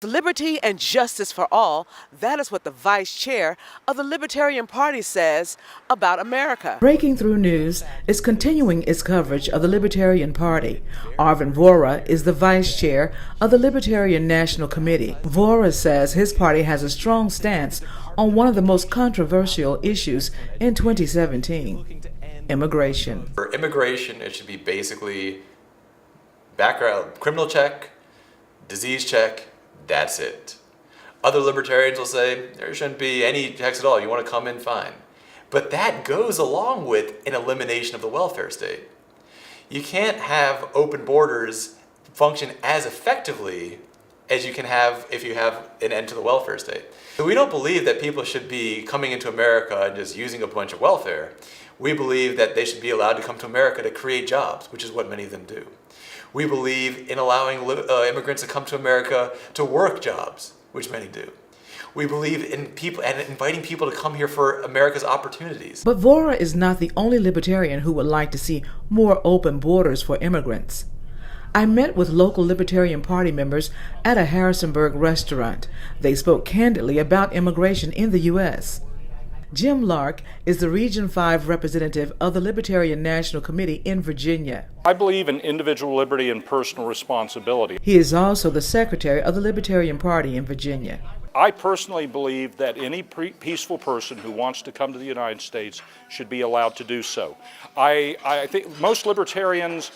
Liberty and justice for all, that is what the vice chair of the Libertarian Party says about America. Breaking Through News is continuing its coverage of the Libertarian Party. Arvin Vohra is the vice chair of the Libertarian National Committee. Vohra says his party has a strong stance on one of the most controversial issues in 2017, immigration. For immigration, it should be basically background criminal check, disease check, that's it. Other libertarians will say there shouldn't be any checks at all. You want to come in, fine. But that goes along with an elimination of the welfare state. You can't have open borders function as effectively as you can have if you have an end to the welfare state. So we don't believe that people should be coming into America and just using a bunch of welfare. We believe that they should be allowed to come to America to create jobs, which is what many of them do. We believe in allowing immigrants to come to America to work jobs, which many do. We believe in people and inviting people to come here for America's opportunities. But Vohra is not the only libertarian who would like to see more open borders for immigrants. I met with local Libertarian Party members at a Harrisonburg restaurant. They spoke candidly about immigration in the U.S. Jim Lark is the Region 5 representative of the Libertarian National Committee in Virginia. I believe in individual liberty and personal responsibility. He is also the secretary of the Libertarian Party in Virginia. I personally believe that any peaceful person who wants to come to the United States should be allowed to do so. I think most libertarians,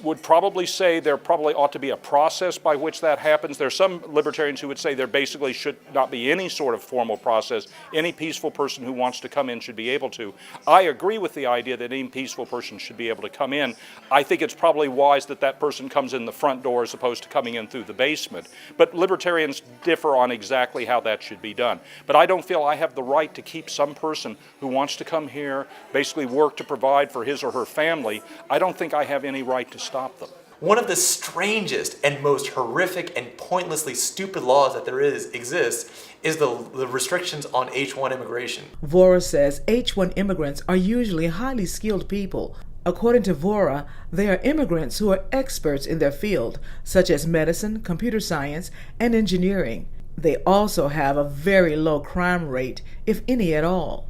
would probably say there probably ought to be a process by which that happens. There are some libertarians who would say there basically should not be any sort of formal process. Any peaceful person who wants to come in should be able to. I agree with the idea that any peaceful person should be able to come in. I think it's probably wise that that person comes in the front door as opposed to coming in through the basement. But libertarians differ on exactly how that should be done. But I don't feel I have the right to keep some person who wants to come here, basically work to provide for his or her family. I don't think I have any right to stop them. One of the strangest and most horrific and pointlessly stupid laws that exists is the restrictions on H-1 immigration. Vohra says H-1 immigrants are usually highly skilled people. According to Vohra, they are immigrants who are experts in their field, such as medicine, computer science, and engineering. They also have a very low crime rate, if any at all.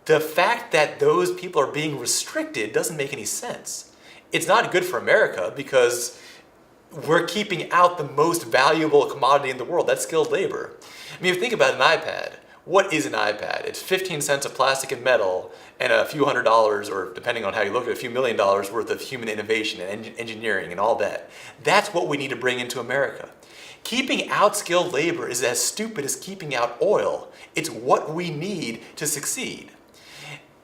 The fact that those people are being restricted doesn't make any sense. It's not good for America because we're keeping out the most valuable commodity in the world, that's skilled labor. I mean, if you think about an iPad, what is an iPad? It's 15 cents of plastic and metal and a few $100s, or depending on how you look at it, a few $1 million worth of human innovation and engineering and all that. That's what we need to bring into America. Keeping out skilled labor is as stupid as keeping out oil. It's what we need to succeed.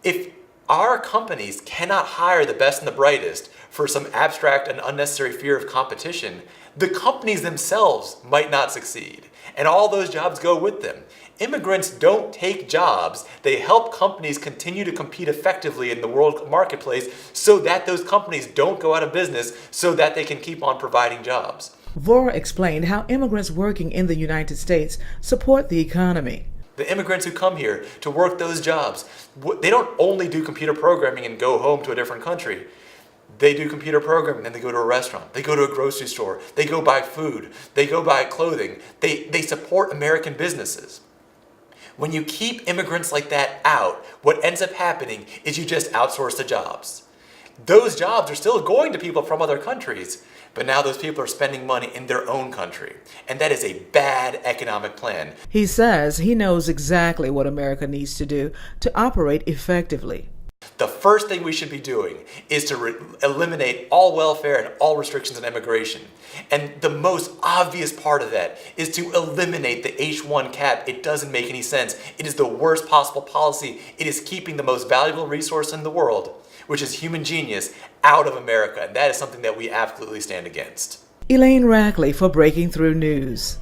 If our companies cannot hire the best and the brightest for some abstract and unnecessary fear of competition, the companies themselves might not succeed, and all those jobs go with them. Immigrants don't take jobs. They help companies continue to compete effectively in the world marketplace so that those companies don't go out of business, so that they can keep on providing jobs. Vohra explained how immigrants working in the United States support the economy. The immigrants who come here to work those jobs, they don't only do computer programming and go home to a different country. They do computer programming, then they go to a restaurant, they go to a grocery store, they go buy food, they go buy clothing. They support American businesses. When you keep immigrants like that out, what ends up happening is you just outsource the jobs. Those jobs are still going to people from other countries, but now those people are spending money in their own country. And that is a bad economic plan. He says he knows exactly what America needs to do to operate effectively. The first thing we should be doing is to eliminate all welfare and all restrictions on immigration. And the most obvious part of that is to eliminate the H-1 cap. It doesn't make any sense. It is the worst possible policy. It is keeping the most valuable resource in the world, which is human genius, out of America. And that is something that we absolutely stand against. Elaine Rackley for Breaking Through News.